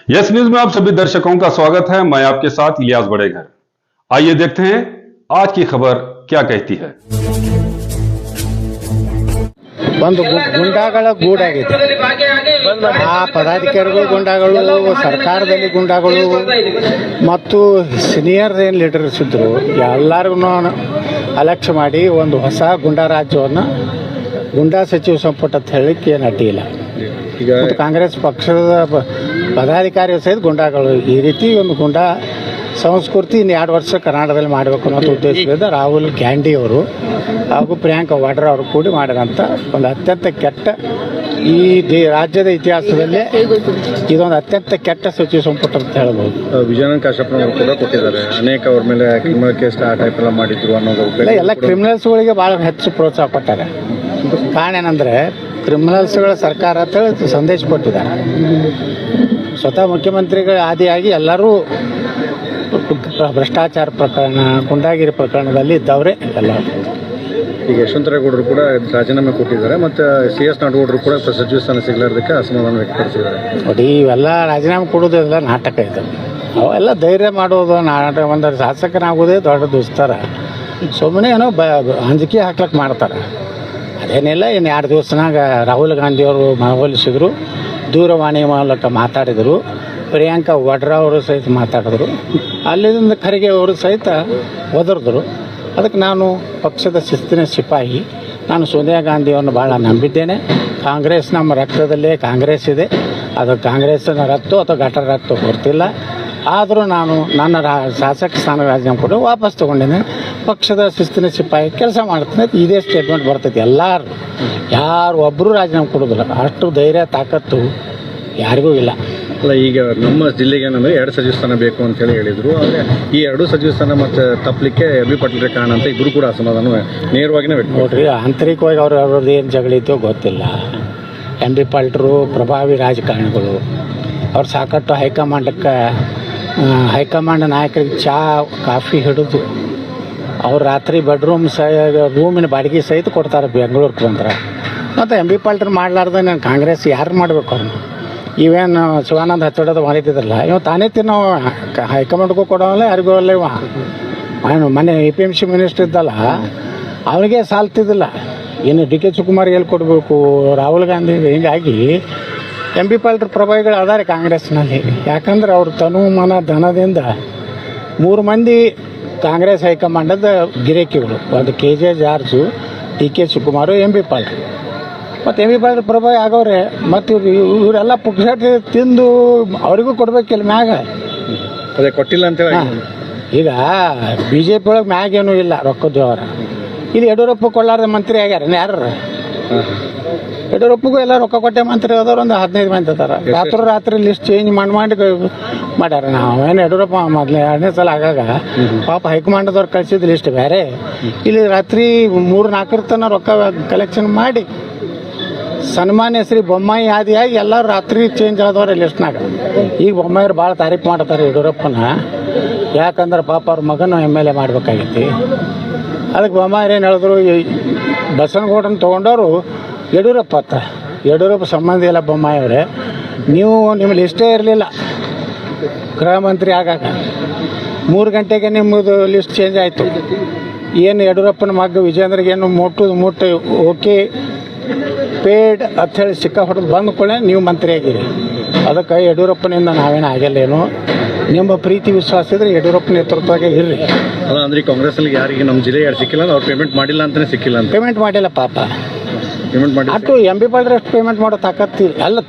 Yes news में आप सभी दर्शकों का स्वागत है। मैं आपके साथ इलियास बड़ेघर। आइए देखते हैं आज की खबर क्या कहती है। ಒಂದು ಗುಂಡಾಗಳ ಗೂಡಾಗಿದೆ. ಆ ಪದಾಧಿಕಾರಿಗಳು ಗುಂಡಾಗಳು, ಸರ್ಕಾರದಲ್ಲಿ ಗುಂಡಾಗಳು ಮತ್ತು ಸೀನಿಯರ್ ಏನು ಲೀಡರ್ಸ್ ಇದ್ದರು ಎಲ್ಲರಿಗೂ ಅಲಕ್ಷ್ಯ ಮಾಡಿ ಒಂದು ಹೊಸ ಗುಂಡಾ ರಾಜ್ಯವನ್ನು ಗುಂಡಾ ಸಚಿವ ಸಂಪುಟ ಅಂತ ಹೇಳಲಿಕ್ಕೆ ಏನು ಅಡ್ಡಿಯಿಲ್ಲ. ಈಗ ಕಾಂಗ್ರೆಸ್ ಪಕ್ಷದ ಪದಾಧಿಕಾರಿ ಸಹಿತ ಗುಂಡಾಗಳು ಈ ರೀತಿ ಒಂದು ಗುಂಡಾ ಸಂಸ್ಕೃತಿ ಇನ್ನು 2 ವರ್ಷ ಕರ್ನಾಟಕದಲ್ಲಿ ಮಾಡಬೇಕು ಅನ್ನೋ ಉದ್ದೇಶದಿಂದ ರಾಹುಲ್ ಗಾಂಧಿ ಅವರು ಹಾಗೂ ಪ್ರಿಯಾಂಕಾ ವಾಡ್ರಾ ಅವರು ಕೂಡಿ ಮಾಡಿರೋಂಥ ಒಂದು ಅತ್ಯಂತ ಕೆಟ್ಟ ಈ ರಾಜ್ಯದ ಇತಿಹಾಸದಲ್ಲೇ ಇದೊಂದು ಅತ್ಯಂತ ಕೆಟ್ಟ ಸಚಿವ ಸಂಪುಟ ಅಂತ ಹೇಳ್ಬೋದು. ವಿಜಯಾನಂದ ಕಾಶ್ಯಪ್ನವರು ಕೂಡ ಕೊಟ್ಟಿದ್ದಾರೆ. ಅನೇಕ ಅವ್ರ ಮೇಲೆ ಕ್ರಿಮಿನಲ್ ಕೇಸ್ ಆ ಟೈಪ್ ಎಲ್ಲ ಮಾಡಿದ್ರು ಅನ್ನೋದು ಎಲ್ಲ ಕ್ರಿಮಿನಲ್ಸ್ಗಳಿಗೆ ಭಾಳ ಹೆಚ್ಚು ಪ್ರೋತ್ಸಾಹ ಕೊಟ್ಟಾರೆ. ಕಾರಣ ಏನಂದರೆ ಕ್ರಿಮಿನಲ್ಸ್ಗಳ ಸರ್ಕಾರ ಅಂತ ಹೇಳಿ ಸಂದೇಶ ಕೊಟ್ಟಿದ್ದಾರೆ. ಸ್ವತಃ ಮುಖ್ಯಮಂತ್ರಿಗಳ ಆದಿಯಾಗಿ ಎಲ್ಲರೂ ಭ್ರಷ್ಟಾಚಾರ ಪ್ರಕರಣ, ಗುಂಡಾಗಿರಿ ಪ್ರಕರಣದಲ್ಲಿ ಇದ್ದವರೇ ಎಲ್ಲ. ಈಗ ಯಶವಂತರೇಗೌಡರು ಕೂಡ ರಾಜೀನಾಮೆ ಕೊಟ್ಟಿದ್ದಾರೆ ಮತ್ತು CS ನಾಡಗೌಡರು ಕೂಡ ಸಚಿವ ಸ್ಥಾನ ಸಿಗಲಾರ್ದಕ್ಕೆ ಅಸಮಾಧಾನ ವ್ಯಕ್ತಪಡಿಸಿದ್ದಾರೆ. ನೋಡಿ, ಇವೆಲ್ಲ ರಾಜೀನಾಮೆ ಕೊಡೋದೆಲ್ಲ ನಾಟಕ ಇದೆ. ಅವೆಲ್ಲ ಧೈರ್ಯ ಮಾಡೋದು ನಾಟಕ. ಒಂದು ಶಾಸಕನಾಗೋದೇ ದೊಡ್ಡ ದುಸ್ತರ. ಸುಮ್ಮನೆ ಏನೋ ಅಂಜಿಕೆ ಹಾಕ್ಲಿಕ್ಕೆ ಮಾಡ್ತಾರೆ. ಅದೇನಿಲ್ಲ. ಇನ್ನು 2 ದಿವಸನಾಗ ರಾಹುಲ್ ಗಾಂಧಿಯವರು ಮನವೊಲಿಸಿದ್ರು, ದೂರವಾಣಿ ಮೂಲಕ ಮಾತಾಡಿದರು. ಪ್ರಿಯಾಂಕಾ ವಾಡ್ರಾ ಅವರು ಸಹಿತ ಮಾತಾಡಿದ್ರು. ಅಲ್ಲಿಂದ ಖರ್ಗೆ ಅವರು ಸಹಿತ ಒದರಿದ್ರು. ಅದಕ್ಕೆ ನಾನು ಪಕ್ಷದ ಶಿಸ್ತಿನ ಸಿಪಾಯಿ. ನಾನು ಸೋನಿಯಾ ಗಾಂಧಿಯನ್ನು ಭಾಳ ನಂಬಿದ್ದೇನೆ. ಕಾಂಗ್ರೆಸ್ ನಮ್ಮ ರಕ್ತದಲ್ಲೇ ಕಾಂಗ್ರೆಸ್ ಇದೆ. ಅದು ಕಾಂಗ್ರೆಸ್ಸಿನ ರಕ್ತ ಅಥವಾ ಘಟರ ರಕ್ತ ಗೊತ್ತಿಲ್ಲ. ಆದರೂ ನಾನು ನನ್ನ ಶಾಸಕ ಸ್ಥಾನ ರಾಜೀನಾಮೆ ಕೊಟ್ಟು ವಾಪಸ್ ತೊಗೊಂಡೇನೆ. ಪಕ್ಷದ ಶಿಸ್ತಿನ ಸಿಪಾಯಿ ಕೆಲಸ ಮಾಡ್ತೀನಿ. ಇದೇ ಸ್ಟೇಟ್ಮೆಂಟ್ ಬರ್ತೈತಿ. ಯಾರು ಒಬ್ಬರು ರಾಜೀನಾಮೆ ಕೊಡೋದಿಲ್ಲ. ಅಷ್ಟು ಧೈರ್ಯ ತಾಕತ್ತು ಯಾರಿಗೂ ಇಲ್ಲ. ಅಲ್ಲ, ಈಗ ನಮ್ಮ ಜಿಲ್ಲೆಗೆ ಏನಂದರೆ 2 ಸಚಿವ ಸ್ಥಾನ ಬೇಕು ಅಂತೇಳಿ ಹೇಳಿದರು. ಆದರೆ ಈ 2 ಸಚಿವ ಸ್ಥಾನ ಮತ್ತು ತಪ್ಪಲಿಕ್ಕೆ MB ಪಾಟೀಲ್ ಕಾರಣ ಅಂತ ಇಬ್ಬರು ಕೂಡ ಅಸಮಾಧಾನ ನೇರವಾಗಿಯೇ ವ್ಯಕ್ತ. ನೋಡ್ರಿ, ಆಂತರಿಕವಾಗಿ ಅವ್ರದ್ದು ಏನು ಜಗಳಿತ್ತೋ ಗೊತ್ತಿಲ್ಲ. MB ಪಾಟೀಲ್ರು ಪ್ರಭಾವಿ ರಾಜಕಾರಣಿಗಳು. ಅವ್ರು ಸಾಕಷ್ಟು ಹೈಕಮಾಂಡ್ ನಾಯಕರಿಗೆ ಕಾಫಿ ಹಿಡಿದು ಅವ್ರು ರಾತ್ರಿ ರೂಮಿನ ಬಾಡಿಗೆ ಸಹಿತ ಕೊಡ್ತಾರೆ ಬೆಂಗಳೂರಿಗೆ ಬಂದ್ರೆ. ಮತ್ತು MB ಪಾಟೀಲ್ ಮಾಡಲಾರ್ದೆ ನಾನು ಕಾಂಗ್ರೆಸ್ ಯಾರು ಮಾಡಬೇಕು? ಅವ್ರನ್ನ ಇವೇನು ಶಿವಾನಂದ ಹಚ್ಚೋಡೋದು ಮಾಡಿದ್ದಿದ್ರಲ್ಲ, ಇವ ತಾನೇ ತಿನ್ನೋ ಹೈಕಮಾಂಡ್ಗೂ ಕೊಡೋಲ್ಲ, ಯಾರಿಗೂ ಅಲ್ಲ. ಮೊನ್ನೆ APMC ಮಿನಿಸ್ಟರ್ ಇದ್ದಲ್ಲ, ಅವನಿಗೆ ಸಾಲ್ತಿದ್ದಿಲ್ಲ. ಇನ್ನು DK ಶಿವಕುಮಾರ್ ಎಲ್ಲಿ ಕೊಡಬೇಕು, ರಾಹುಲ್ ಗಾಂಧಿ. ಹೀಗಾಗಿ MB ಪಾಟೀಲ್ ಪ್ರಭಾವಿಗಳು ಅದಾರೆ ಕಾಂಗ್ರೆಸ್ನಲ್ಲಿ. ಯಾಕಂದ್ರೆ ಅವ್ರ ತನು ಮನ ಧನದಿಂದ 3 ಮಂದಿ ಕಾಂಗ್ರೆಸ್ ಹೈಕಮಾಂಡದ ಗಿರೇಕಿಗಳು. ಒಂದು KJ George, DK Shivakumar, MB Patil. ಮತ್ತು MB ಪಾಟೀಲ್ ಪ್ರಭಾವಿ ಆಗೋರೆ. ಮತ್ತು ಇವರೆಲ್ಲ ಪುಕ್ಷಾಟಿ ತಿಂದು ಅವರಿಗೂ ಕೊಡಬೇಕಿಲ್ಲ ಮ್ಯಾಗ. ಅದೇ ಕೊಟ್ಟಿಲ್ಲ ಅಂತೇಳಿ. ಈಗ BJP ಒಳಗೆ ಮ್ಯಾಗೇನೂ ಇಲ್ಲ ರೊಕ್ಕದ್ದು. ಅವರ ಇದು ಯಡಿಯೂರಪ್ಪ ಕೊಳ್ಳಾರ್ದ ಮಂತ್ರಿ ಆಗ್ಯಾರ. ಯಾರು ಯಡಿಯೂರಪ್ಪಗೂ ಎಲ್ಲ ರೊಕ್ಕ ಕೊಟ್ಟೆ ಮಂತ್ರಿ ಆದವ್ರು ಒಂದು 15 ಮಂದಿ ಅದಾರ. ರಾತ್ರಿ ಲಿಸ್ಟ್ ಚೇಂಜ್ ಮಾಡಿ ಮಾಡ್ಯಾರ. ನಾವೇನು ಯಡಿಯೂರಪ್ಪ ಮೊದಲೇ 2ನೇ ಸಲ ಆಗಾಗ ಪಾಪ ಹೈಕಮಾಂಡದವ್ರು ಕಳಿಸಿದ ಲಿಸ್ಟ್ ಬೇರೆ. ಇಲ್ಲಿ ರಾತ್ರಿ 3-4 ತನಕ ರೊಕ್ಕ ಕಲೆಕ್ಷನ್ ಮಾಡಿ ಸನ್ಮಾನ್ಯ ಶ್ರೀ ಬೊಮ್ಮಾಯಿ ಆದಿಯಾಗಿ ಎಲ್ಲರೂ ರಾತ್ರಿ ಚೇಂಜ್ ಆದವ್ರೆ ಲಿಸ್ಟ್ನಾಗ. ಈಗ ಬೊಮ್ಮಾಯಿರು ಭಾಳ ತಾರೀಫ್ ಮಾಡ್ತಾರೆ ಯಡಿಯೂರಪ್ಪನ. ಯಾಕಂದ್ರೆ ಪಾಪ ಅವ್ರ ಮಗನ MLA ಮಾಡಬೇಕಾಗಿತ್ತು. ಅದಕ್ಕೆ ಬೊಮ್ಮಾಯಿರು ಏನು ಹೇಳಿದ್ರು, ಬಸನಗೌಡನ ತೊಗೊಂಡವರು ಯಡಿಯೂರಪ್ಪ ಸಂಬಂಧ ಇಲ್ಲ. ಬೊಮ್ಮಾಯಿ ಅವರೇ, ನೀವು ನಿಮ್ಮ ಲಿಸ್ಟೇ ಇರಲಿಲ್ಲ ಗೃಹ ಮಂತ್ರಿ ಆಗಾಗ. 3 ಗಂಟೆಗೆ ನಿಮ್ಮದು ಲಿಸ್ಟ್ ಚೇಂಜ್ ಆಯಿತು. ಏನು ಯಡಿಯೂರಪ್ಪನ ಮಗ ವಿಜೇಂದ್ರಗೆ ಏನು ಮುಟ್ಟು ಓಕೆ ಪೇಡ್ ಅಂಥೇಳಿ ಸಿಕ್ಕ ಹೊಡೆದು ಬಂದ್ಕೊಳ್ಳೆ ನೀವು ಮಂತ್ರಿ ಆಗಿರಿ. ಅದಕ್ಕೆ ಯಡಿಯೂರಪ್ಪನಿಂದ ನಾವೇನು ಆಗಿಲ್ಲೇನು. ನಿಮ್ಮ ಪ್ರೀತಿ ವಿಶ್ವಾಸ ಇದ್ರೆ ಯಡಿಯೂರಪ್ಪ ನೇತೃತ್ವದಾಗ ಇರ್ರಿ. ಅಲ್ಲ, ಅಂದರೆ ಕಾಂಗ್ರೆಸ್ನಲ್ಲಿ ಯಾರಿಗೆ ನಮ್ಮ ಜಿಲ್ಲೆ ಯಾರು ಸಿಕ್ಕಿಲ್ಲ, ಅವ್ರು ಪೇಮೆಂಟ್ ಮಾಡಿಲ್ಲ ಅಂತಲೇ ಸಿಕ್ಕಿಲ್ಲ ಅಂತ. ಪೇಮೆಂಟ್ ಮಾಡಿಲ್ಲ ಪಾಪ. ಪೇಮೆಂಟ್ ಮಾಡಿ ಅಷ್ಟು MB ಪಾಟೀಲ್ ಅಷ್ಟು ಪೇಮೆಂಟ್ ಮಾಡೋ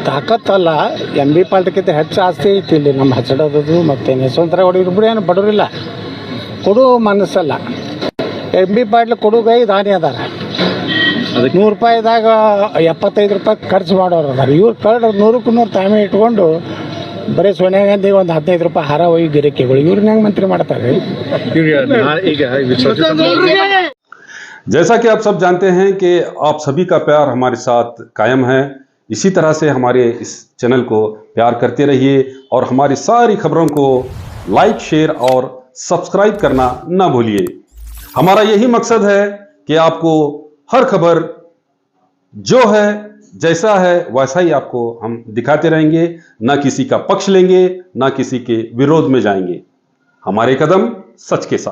ತಾಕತ್ತಲ್ಲ. MB ಪಾಟೀಲ್ಕಿಂತ ಹೆಚ್ಚು ಆಸ್ತಿ ಐತಿ ಇಲ್ಲಿ ನಮ್ಮ ಹಚ್ಚಡೋದು. ಮತ್ತು ಯಶವಂತರೇಗೌಡ ಇಬ್ಬರು ಏನು ಬಡವರಿಲ್ಲ, ಕೊಡು ಮನಸ್ಸಲ್ಲ. MB ಪಾಟೀಲ್ ಕೊಡುಗೈ ದಾನಿ ಅದಾರ. ಅದಕ್ಕೆ 100 ರೂಪಾಯಿದಾಗ 75 ರೂಪಾಯಿ ಖರ್ಚು ಮಾಡೋರು ಅದಾರ. ಇವ್ರು ಕಳೆದ 100ಕ್ಕೆ 100 ತಾಮೆ ಇಟ್ಕೊಂಡು ಬರೀ ಸೋನಿಯಾ ಗಾಂಧಿ ಒಂದು 15 ರೂಪಾಯಿ ಹಾರ ಹೋಗಿ ಗಿರಿಕೆಗಳು. ಇವ್ರನ್ನ ಹೆಂಗೆ ಮಂತ್ರಿ ಮಾಡ್ತಾರೆ? जैसा कि आप सब जानते हैं कि आप सभी का प्यार हमारे साथ कायम है। इसी तरह से हमारे इस चैनल को प्यार करते रहिए और हमारी सारी खबरों को लाइक, शेयर और सब्सक्राइब करना ना भूलिए। हमारा यही मकसद है कि आपको हर खबर जो है जैसा है वैसा ही आपको हम दिखाते रहेंगे, ना किसी का पक्ष लेंगे, ना किसी के विरोध में जाएंगे। हमारे कदम सच के साथ।